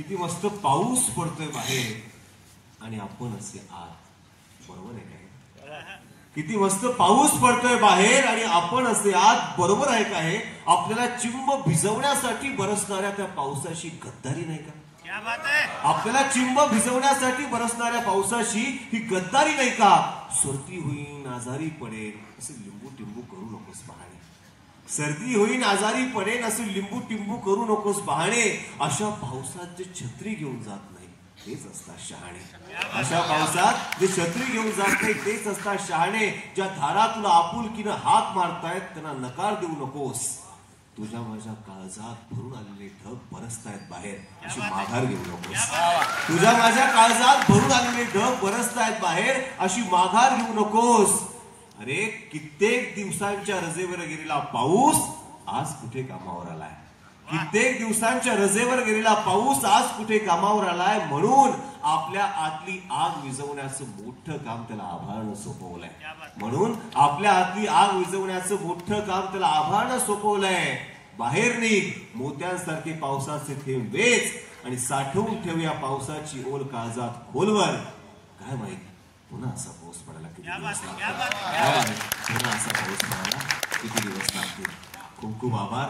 किती मस्त पाऊस पडतोय बाहेर आणि आपण असे आत, बरोबर आहे काय? किती मस्त पाऊस पडतोय बाहेर आणि आपण असे आत, बरोबर आहे काय? आपल्याला चिंब भिजवण्यासाठी बरसणाऱ्या त्या पावसाशी गद्दारी नाही का? आपल्याला चिंब भिजवण्यासाठी बरसणाऱ्या पावसाशी ही गद्दारी नाही का? सर्दी होईन, आजारी पडेल असे लिंबू टिंबू करू नकोस बहाणे. सर्दी होईन, आजारी पडेल असे लिंबू टिंबू करू नकोस बहाणे. अशा पावसात जे छत्री घेऊन जात नाही तेच असतात शहाणे. अशा पावसात जे छत्री घेऊन जात नाही तेच असतात शहाणे. ज्या धारा तुला आपुलकीनं हात मारतायत त्यांना नकार देऊ नकोस. तुझ्या माझ्या काळजात भरून आलेले ढग बरसतायत बाहेर अशी माघार घेऊ नकोस. तुझ्या माझ्या काळजात भरून आलेले ढग बरसतायत बाहेर अशी माघार घेऊ नकोस. अरे कित्येक दिवसांच्या रजेवर गेलेला पाऊस आज कुठे कामावर आलाय? कित्येक दिवसांच्या रजेवर गेलेला पाऊस आज कुठे कामावर आलाय? म्हणून आपल्या आतली आग विझवण्याचं मोठं काम त्याला आभाळानं सोपवलंय. म्हणून आपल्या आतली आग विझवण्याचं मोठं काम त्याला आभाळानं सोपवलंय. बाहेर निघ, मोत्यांसारखे पावसाचे थेंब वेच आणि साठवून ठेव या पावसाची ओल काळजात खोलवर. काय माहित पुन्हा असा पाऊस पडायला किती दिवस लागतील? पुन्हा असा पाऊस पडायला किती दिवस लागतील? खूप खूप आभार.